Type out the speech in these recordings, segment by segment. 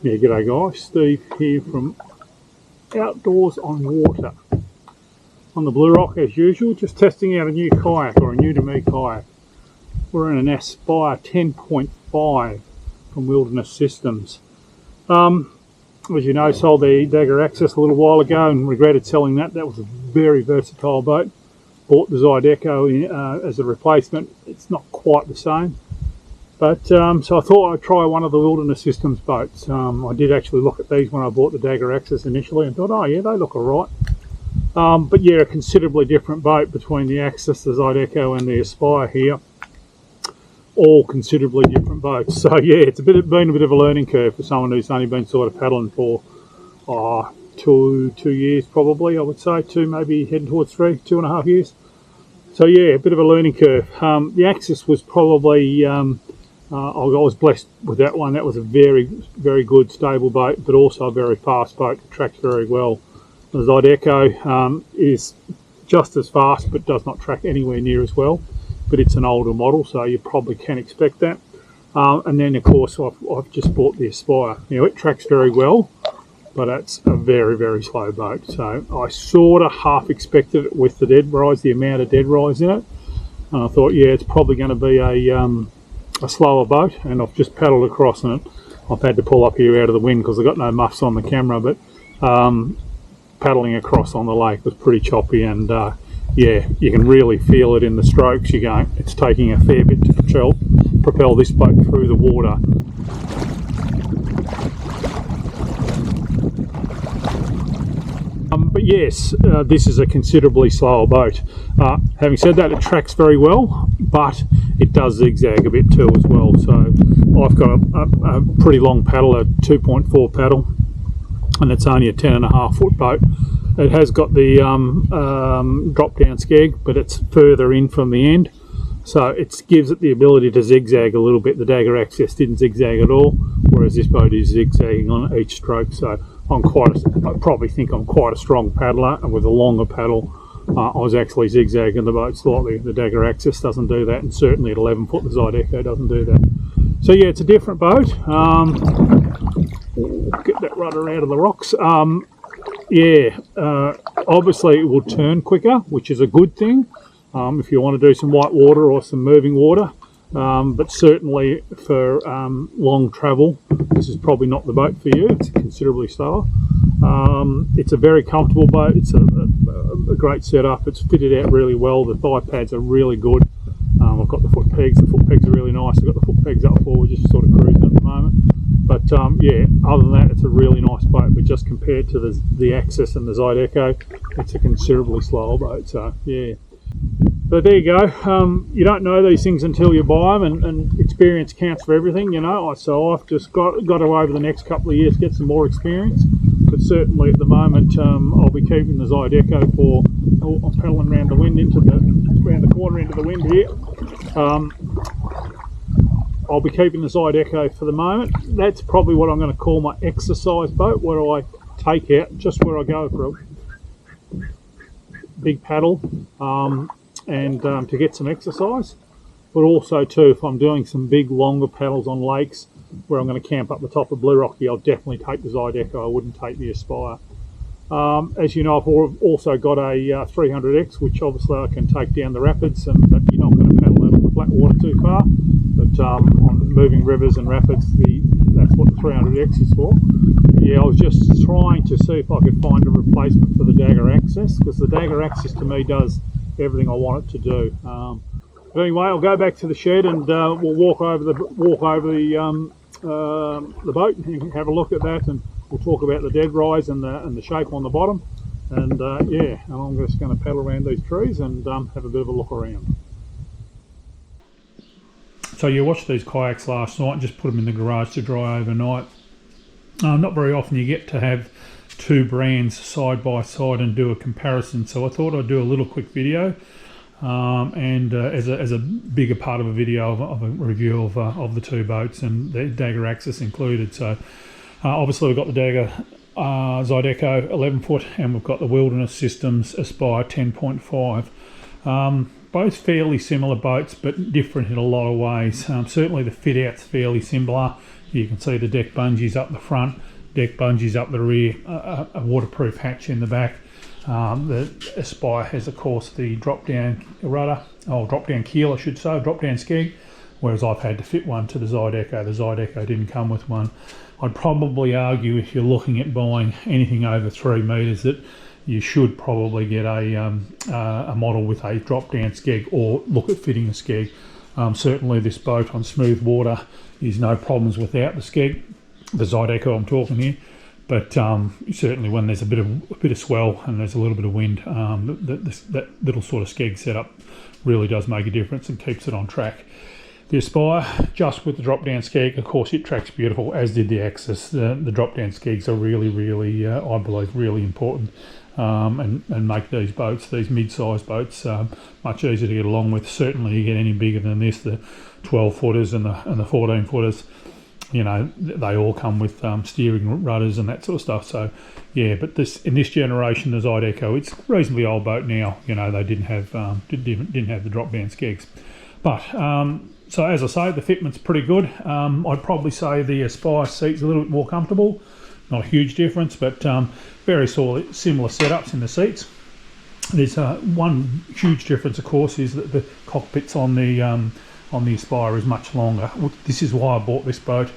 Yeah, g'day guys, Steve here from Outdoors on Water on the Blue Rock as usual, just testing out a new kayak, or a new to me kayak. We're in an Aspire 10.5 from Wilderness Systems. As you know, sold the Dagger Access a little while ago and regretted selling that. That was a very versatile boat. Bought the Zydeco as a replacement. It's not quite the same. But so I thought I'd try one of the Wilderness Systems boats. I did actually look at these when I bought the Dagger Access initially and thought, oh yeah, they look alright. But yeah, a considerably different boat between the Access, the Zydeco and the Aspire here. All considerably different boats. So yeah, it's been a bit of a learning curve for someone who's only been sort of paddling for 2 years probably, I would say. 2, maybe heading towards 3, 2.5 years. So yeah, a bit of a learning curve. The Access was probably... I was blessed with that one. That was a very, very good, stable boat, but also a very fast boat. It tracks very well. The Zydeco is just as fast, but does not track anywhere near as well. But it's an older model, so you probably can expect that. And then, of course, I've just bought the Aspire. Now, it tracks very well, but it's a very, very slow boat. So I sort of half expected it with the dead rise, the amount of dead rise in it. And I thought, yeah, it's probably going to be a slower boat, and I've just paddled across and I've had to pull up here out of the wind because I've got no muffs on the camera, but paddling across on the lake was pretty choppy, and yeah, you can really feel it in the strokes. You're going, it's taking a fair bit to propel this boat through the water. But yes, this is a considerably slower boat. Having said that, it tracks very well, but it does zigzag a bit too as well. So I've got a pretty long paddle, a 2.4 paddle, and it's only a 10.5 foot boat. It has got the drop down skeg, but it's further in from the end, so it gives it the ability to zigzag a little bit. The Dagger Access didn't zigzag at all, whereas this boat is zigzagging on each stroke. So I probably think I'm quite a strong paddler, and with a longer paddle I was actually zigzagging the boat slightly. The Dagger Access doesn't do that, and certainly at 11 foot the Zydeco doesn't do that. So yeah, it's a different boat. Get that rudder out of the rocks. Yeah, obviously it will turn quicker, which is a good thing if you want to do some white water or some moving water. But certainly for long travel, this is probably not the boat for you. It's considerably slower. It's a very comfortable boat. It's a great setup. It's fitted out really well. The thigh pads are really good. I've got the foot pegs. The foot pegs are really nice. I've got the foot pegs up forward, just sort of cruising at the moment. But yeah, other than that, it's a really nice boat. But just compared to the Access and the Zydeco, it's a considerably slower boat. So yeah. So there you go. You don't know these things until you buy them, and experience counts for everything, you know. So I've just got to over the next couple of years get some more experience. But certainly at the moment, I'll be keeping the Zydeco for. Oh, I'm paddling around the wind around the corner into the wind here. I'll be keeping the Zydeco for the moment. That's probably what I'm going to call my exercise boat, where I take out just where I go for a big paddle. And to get some exercise, but also too, if I'm doing some big longer paddles on lakes where I'm going to camp up the top of Blue Rocky, I'll definitely take the Zydeco. I wouldn't take the Aspire. As you know, I've also got a 300X, which obviously I can take down the rapids, but you're not going to paddle out on the flat water too far. But on moving rivers and rapids, that's what the 300X is for. Yeah, I was just trying to see if I could find a replacement for the Dagger Access, because the Dagger Access to me does everything I want it to do. But anyway, I'll go back to the shed and we'll walk over the boat and have a look at that, and we'll talk about the dead rise and the shape on the bottom. And yeah, and I'm just going to paddle around these trees and have a bit of a look around. So you watched these kayaks last night and just put them in the garage to dry overnight. Not very often you get to have two brands side by side and do a comparison, so I thought I'd do a little quick video and as a bigger part of a video of a review of the two boats, and the Dagger Access included. So obviously we've got the Dagger Zydeco 11 foot, and we've got the Wilderness Systems Aspire 10.5. Both fairly similar boats, but different in a lot of ways. Certainly the fit out's fairly similar. You can see the deck bungees up the front, deck bungees up the rear, a waterproof hatch in the back. The Aspire has, of course, the drop-down rudder, or drop-down keel, I should say, drop-down skeg, whereas I've had to fit one to the Zydeco. The Zydeco didn't come with one. I'd probably argue, if you're looking at buying anything over 3 metres, that you should probably get a model with a drop-down skeg, or look at fitting a skeg. Certainly this boat on smooth water is no problems without the skeg, the Zydeco I'm talking here. But certainly when there's a bit of swell and there's a little bit of wind, that little sort of skeg setup really does make a difference and keeps it on track. The Aspire, just with the drop-down skeg, of course it tracks beautiful, as did the Axis. The drop-down skegs are really, I believe, really important, and make these boats, these mid-sized boats, much easier to get along with. Certainly you get any bigger than this, the 12 footers and the 14 footers, you know, they all come with steering rudders and that sort of stuff. So yeah, but in this generation, the Zydeco, it's a reasonably old boat now. You know, they didn't have the drop-down skegs, but so as I say, the fitment's pretty good. I'd probably say the Aspire seat's a little bit more comfortable. Not a huge difference, but very similar setups in the seats. There's one huge difference, of course, is that the cockpits on the Aspire is much longer. This is why I bought this boat,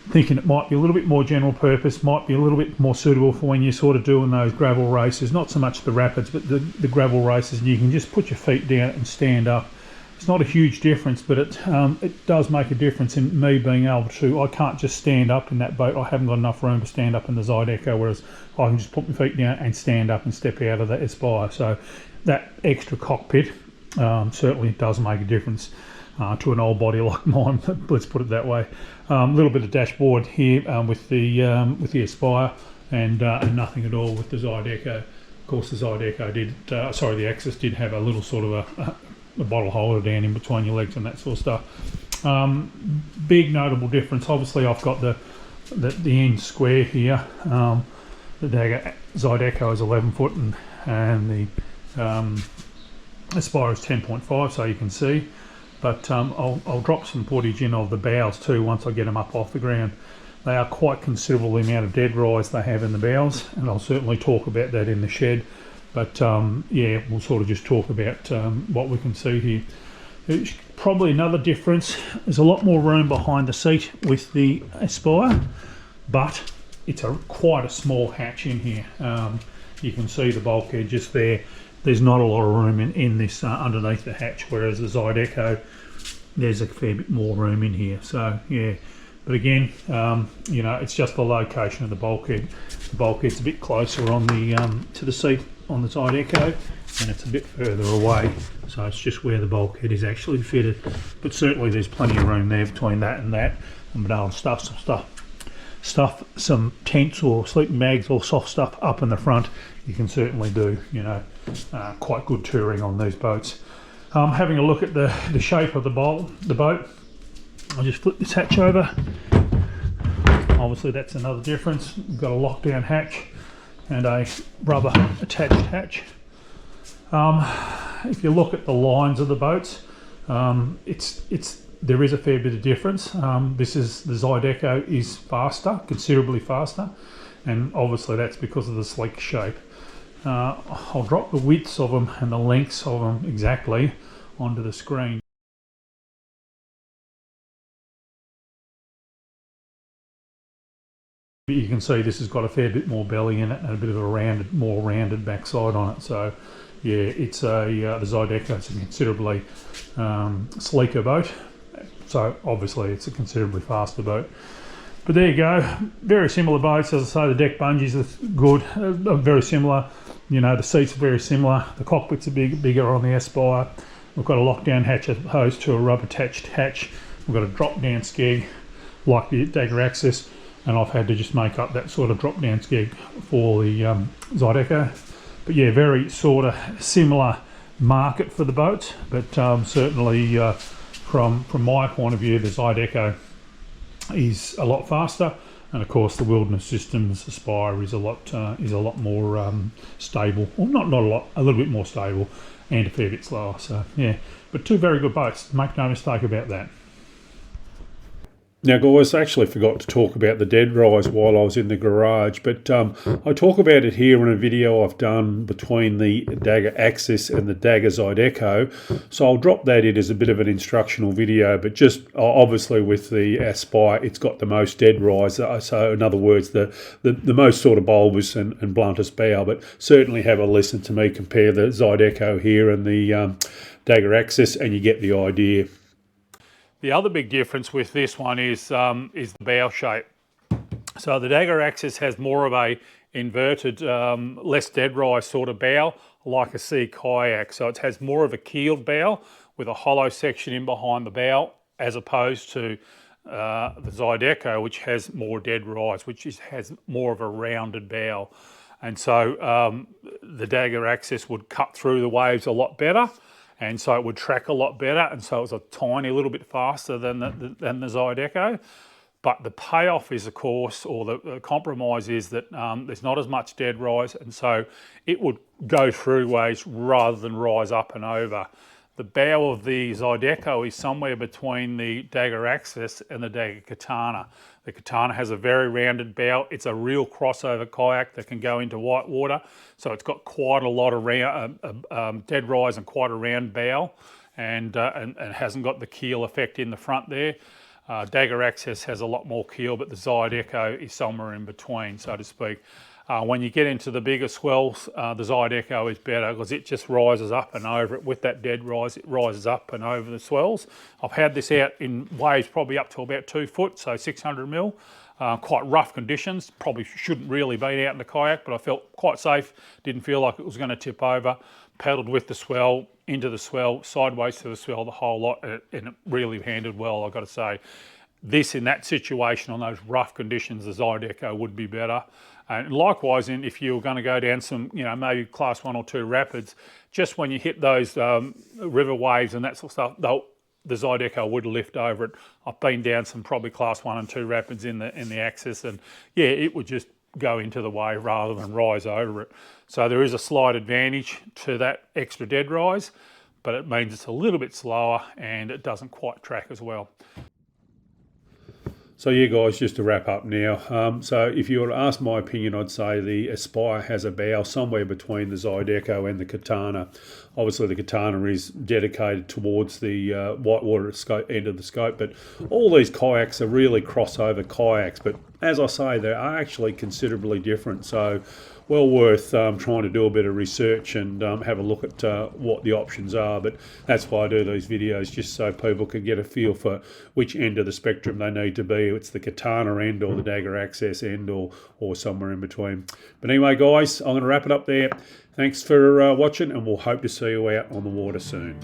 thinking it might be a little bit more general purpose, might be a little bit more suitable for when you're sort of doing those gravel races, not so much the rapids, but the gravel races, and you can just put your feet down and stand up. It's not a huge difference, but it does make a difference in me being able to, I can't just stand up in that boat. I haven't got enough room to stand up in the Zydeco, whereas I can just put my feet down and stand up and step out of the Aspire. So that extra cockpit certainly does make a difference to an old body like mine, let's put it that way. A little bit of dashboard here with the Aspire, and nothing at all with the Zydeco. Of course, the Zydeco the Axis did have a little sort of a bottle holder down in between your legs and that sort of stuff. Big notable difference. Obviously, I've got the end square here. The Dagger Zydeco is 11 foot and the Aspire is 10.5, so you can see. But I'll drop some footage in of the bows too once I get them up off the ground. They are quite considerable, the amount of dead rise they have in the bows, and I'll certainly talk about that in the shed. But yeah, we'll sort of just talk about what we can see here. There's probably another difference. There's a lot more room behind the seat with the Aspire, but it's quite a small hatch in here. You can see the bulkhead just there. There's not a lot of room in this underneath the hatch, whereas the Zydeco, there's a fair bit more room in here. So yeah, but again, you know, it's just the location of the bulkhead. The bulkhead's a bit closer on the to the seat on the Zydeco, and it's a bit further away, so it's just where the bulkhead is actually fitted. But certainly there's plenty of room there between that and that, and be able to stuff some tents or sleeping bags or soft stuff up in the front. You can certainly do, you know, quite good touring on these boats. Having a look at the shape of the boat, I'll just flip this hatch over. Obviously that's another difference. We've got a lockdown hatch and a rubber attached hatch. If you look at the lines of the boats, there is a fair bit of difference. The Zydeco is faster, considerably faster, and obviously that's because of the sleek shape. I'll drop the widths of them and the lengths of them exactly onto the screen. You can see this has got a fair bit more belly in it and a bit of a more rounded backside on it. So yeah, it's the Zydeco is a considerably sleeker boat. So obviously it's a considerably faster boat. But there you go, very similar boats. As I say, the deck bungees are good, very similar. You know, the seats are very similar. The cockpits are bigger on the Aspire. We've got a lockdown hatch as opposed to a rubber attached hatch. We've got a drop down skeg like the Dagger Axis, and I've had to just make up that sort of drop down skeg for the Zydeco. But yeah, very sort of similar market for the boats, but certainly from my point of view, the Zydeco is a lot faster, and of course the Wilderness Systems Aspire is a lot more stable. Well, not a lot, a little bit more stable, and a fair bit slower. So yeah, but two very good boats. Make no mistake about that. Now guys, I actually forgot to talk about the dead rise while I was in the garage, but I talk about it here in a video I've done between the Dagger Axis and the Dagger Zydeco, so I'll drop that in as a bit of an instructional video, but just obviously with the Aspire it's got the most dead rise, so in other words the most sort of bulbous and bluntest bow, but certainly have a listen to me compare the Zydeco here and the Dagger Axis and you get the idea. The other big difference with this one is the bow shape. So the Dagger Axis has more of a inverted, less dead rise sort of bow, like a sea kayak. So it has more of a keeled bow with a hollow section in behind the bow, as opposed to the Zydeco, which has more dead rise, which has more of a rounded bow. And so the Dagger Axis would cut through the waves a lot better, and so it would track a lot better, and so it was a tiny little bit faster than the Zydeco. But the payoff is, of course, or the compromise is that there's not as much dead rise, and so it would go through waves rather than rise up and over. The bow of the Zydeco is somewhere between the Dagger Axis and the Dagger Katana. The Katana has a very rounded bow. It's a real crossover kayak that can go into white water. So it's got quite a lot of dead rise and quite a round bow, and hasn't got the keel effect in the front there. Dagger Axis has a lot more keel, but the Zydeco is somewhere in between, so to speak. When you get into the bigger swells, the Zydeco is better because it just rises up and over it. With that dead rise, it rises up and over the swells. I've had this out in waves probably up to about 2 foot, so 600 mil. Quite rough conditions. Probably shouldn't really be out in the kayak, but I felt quite safe. Didn't feel like it was going to tip over. Paddled with the swell, into the swell, sideways to the swell, the whole lot, and it really handled well, I've got to say. This, in that situation, on those rough conditions, the Zydeco would be better. And likewise, if you were going to go down some, maybe class 1 or 2 rapids, just when you hit those river waves and that sort of stuff, the Zydeco would lift over it. I've been down some probably class 1 and 2 rapids in the Axis, and yeah, it would just go into the wave rather than rise over it. So there is a slight advantage to that extra dead rise, but it means it's a little bit slower and it doesn't quite track as well. So yeah guys, just to wrap up now, so if you were to ask my opinion, I'd say the Aspire has a bow somewhere between the Zydeco and the Katana. Obviously the Katana is dedicated towards the whitewater end of the scope, but all these kayaks are really crossover kayaks, but as I say, they are actually considerably different, so well worth trying to do a bit of research and have a look at what the options are. But that's why I do these videos, just so people can get a feel for which end of the spectrum they need to be. It's the Katana end or the Dagger Axis end or somewhere in between. But anyway guys, I'm going to wrap it up there. Thanks for watching, and we'll hope to see you out on the water soon.